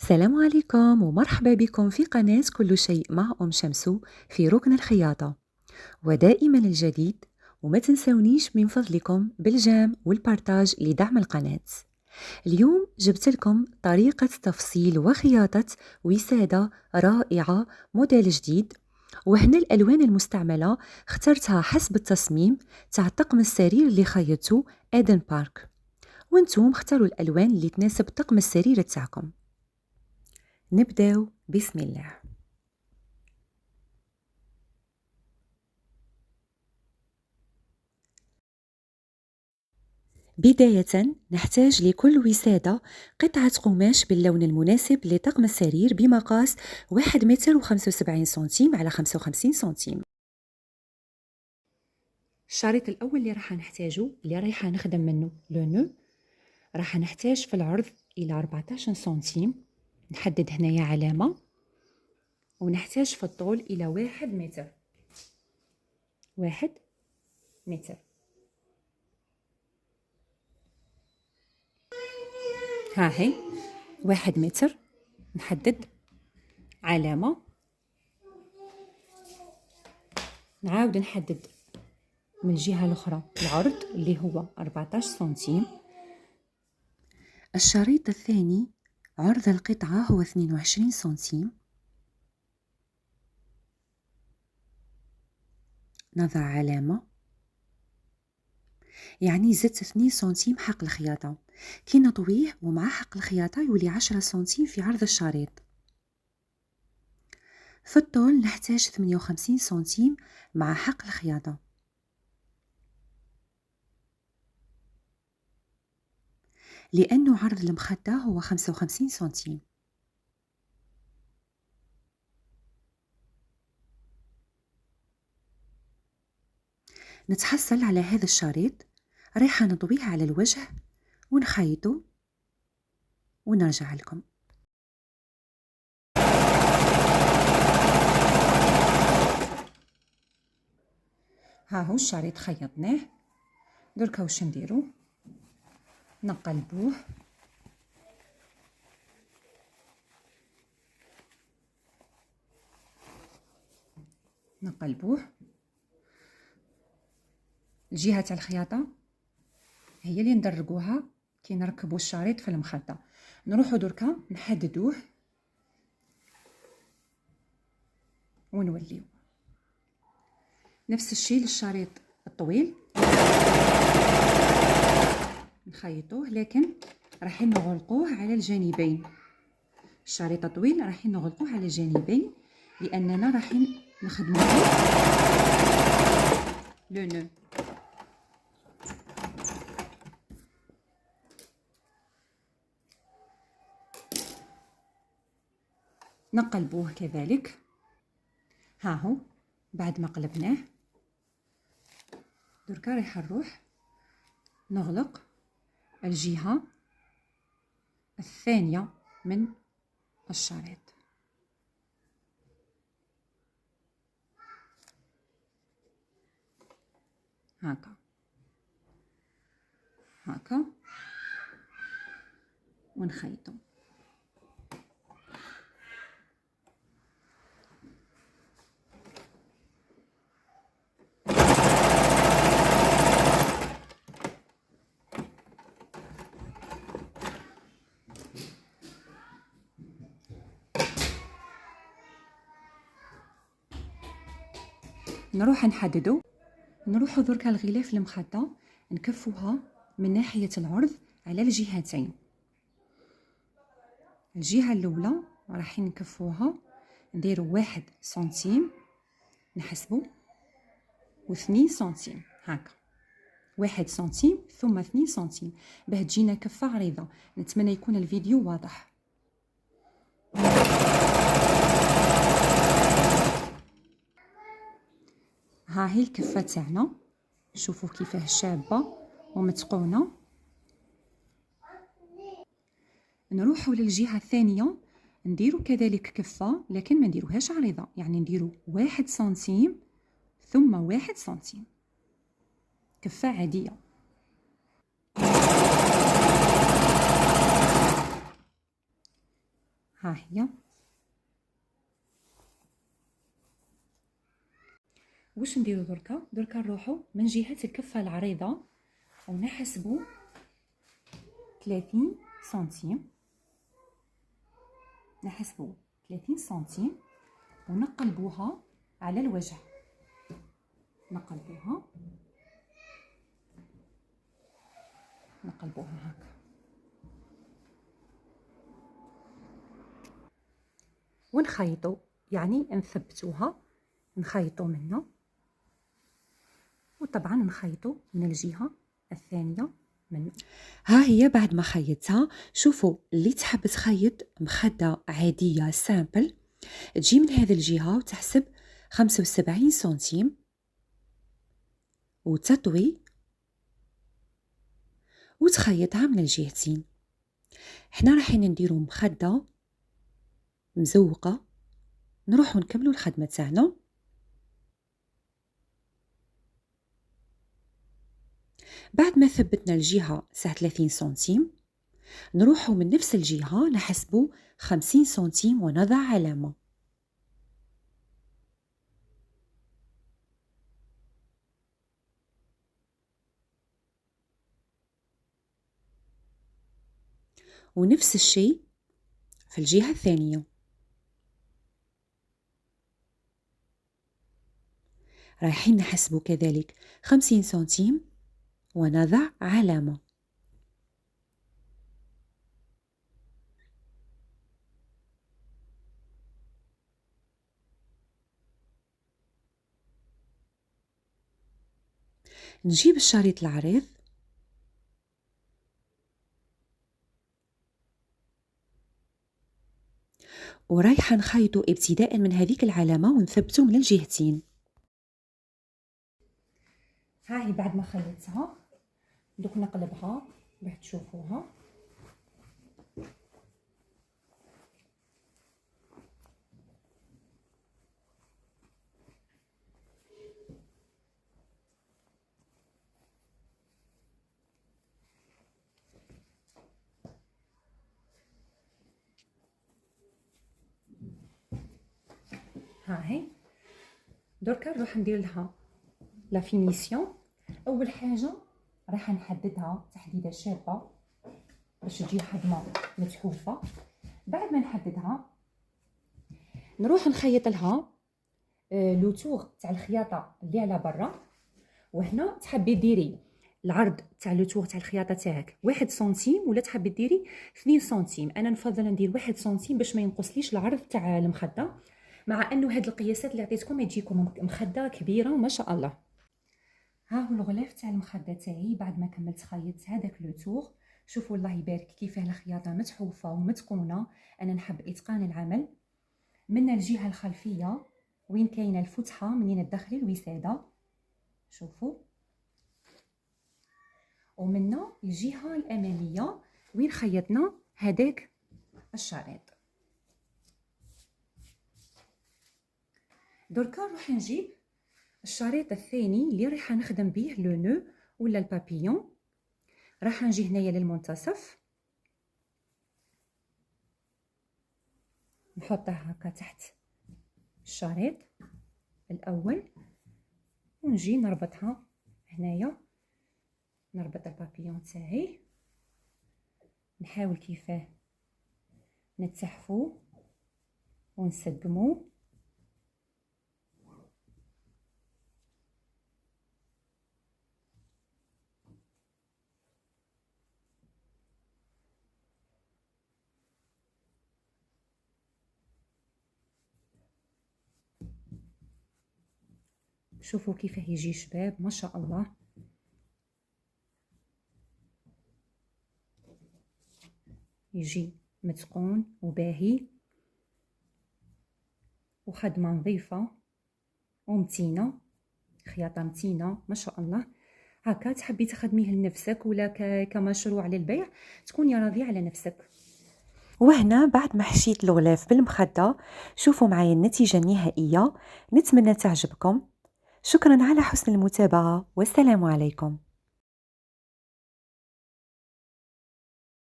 السلام عليكم ومرحبا بكم في قناة كل شيء مع أم شمسو في ركن الخياطة ودائما الجديد. وما تنسونيش من فضلكم بالجام والبارتاج لدعم القناة. اليوم جبت لكم طريقة تفصيل وخياطة وسادة رائعة موديل جديد، وهنا الألوان المستعملة اخترتها حسب التصميم تاع طقم السرير اللي خيطته آدن بارك، وانتم اختاروا الألوان اللي تناسب طقم السرير تاعكم. نبداو بسم الله. بداية نحتاج لكل وسادة قطعة قماش باللون المناسب لطقم السرير بمقاس 1 متر و75 سنتيم على 55 سنتيم. الشريط الأول اللي راح نحتاجه اللي رايحة نخدم منه لونو، راح نحتاج في العرض إلى 14 سنتيم، نحدد هنايا علامة، ونحتاج في الطول إلى 1 متر. 1 متر. ها هي 1 متر، نحدد علامة، نعاود نحدد من الجهة الأخرى العرض اللي هو 14 سنتيم. الشريط الثاني عرض القطعة هو 22 سنتيم، نضع علامة، يعني زدت 2 سنتيم حق الخياطة، كي نطويه ومع حق الخياطة يولي 10 سنتيم في عرض الشريط. في الطول نحتاج 58 سنتيم مع حق الخياطة. لأنه عرض المخدة هو 55 سنتيم. نتحصل على هذا الشريط، رايحة نطويه على الوجه ونخيطه ونرجع لكم. ها هو الشريط خيطناه، دركا واش نديرو، نقلبوه الجهة تاع الخياطة هي اللي ندرقوها كي نركبوا الشريط في المخدة. نروحوا دركا نحددوه ونوليو نفس الشيء للشريط الطويل، نخيطوه لكن راح نغلقوه على الجانبين. الشريط الطويل راح نغلقوه على الجانبين لأننا راح نخدموه لو نو. نقلبوه كذلك. ها هو بعد ما قلبناه دركا راح نروح نغلق الجهة الثانية من الشريط. هكا ونخيطو. نروح نحددو، نروحو دركا الغلاف المخدة نكفوها من ناحية العرض على الجهتين. الجهة الأولى راح نكفوها نديرو 1 سنتيم، نحسبو و2 سنتيم هكا، 1 سنتيم ثم 2 سنتيم باه تجينا كفة عريضة. نتمنى يكون الفيديو واضح. ها هي الكفة تاعنا، شوفوا كيفاه شابة ومتقونة. نروحوا للجهة الثانية نديرو كذلك كفة لكن ما نديروهاش عريضة، يعني نديرو 1 سنتيم ثم 1 سنتيم، كفة عادية. ها هي. واش نديرو دركا نروحو من جهة الكفة العريضة ونحسبو 30 سنتيم، نحسبو 30 سنتيم ونقلبوها على الوجه، نقلبوها هكا. ونخيطو، يعني نثبتوها، نخيطو منها، وطبعا نخيطو من الجهة الثانية منه. ها هي بعد ما خيطتها. شوفوا اللي تحب تخيط مخدة عادية سامبل، تجي من هذه الجهة وتحسب 75 سنتيم وتطوي وتخيطها من الجهتين. حنا رايحين نديرو مخدة مزوقة، نروحو نكملو الخدمة تاعنا. بعد ما ثبتنا الجهة تاع 30 سنتيم نروحو من نفس الجهة نحسبو 50 سنتيم ونضع علامة. ونفس الشيء في الجهة الثانية. رايحين نحسبو كذلك 50 سنتيم ونضع علامة. نجيب الشريط العريض ورايحة نخيطو ابتداء من هذيك العلامة ونثبتو من الجهتين. هاهي بعد ما خيطتها دوك نقلبها باش تشوفوها. هاهي دركا نروح ندير لها لا فينيسيون. اول حاجه راح نحددها تحديده شابه باش تجي خدمه متحوفه. بعد ما نحددها نروح نخيط لها لو تور تاع الخياطه اللي على برا. وهنا تحبي ديري العرض تاع لو تور تاع الخياطه تاعك 1 سنتيم ولا تحبي ديري 2 سنتيم. انا نفضل ندير 1 سنتيم باش ما ينقصليش العرض تاع المخده، مع انه هاد القياسات اللي عطيتكم تجيكم مخده كبيره وما شاء الله. ها هو الغلاف تاع المخده تاعي بعد ما كملت خيط هذاك لو تور. شوفوا الله يبارك كيفاه الخياطه متحوفه ومتقونه. انا نحب اتقان العمل. من الجهه الخلفيه وين كاينه الفتحه منين تدخلي الوساده، شوفوا، ومنا الجهه الاماميه وين خيطنا هذاك الشريط. دركا نروح نجيب الشريط الثاني اللي رايحه نخدم به لو نو ولا البابيون. راح نجي هنايا للمنتصف، نحطه هكا تحت الشريط الاول ونجي نربطها هنايا، نربط البابيون تاعي. نحاول كيفاه نتسحفو ونسقمو. شوفوا كيفاه يجي شباب ما شاء الله. يجي متقون وباهي وخدمه نظيفه ومتينه، خياطه متينه ما شاء الله. هكا تحبي تخدميه لنفسك ولا كمشروع للبيع تكوني راضيه على نفسك. وهنا بعد ما حشيت الغلاف بالمخده شوفوا معايا النتيجه النهائيه. نتمنى تعجبكم. شكرا على حسن المتابعه والسلام عليكم.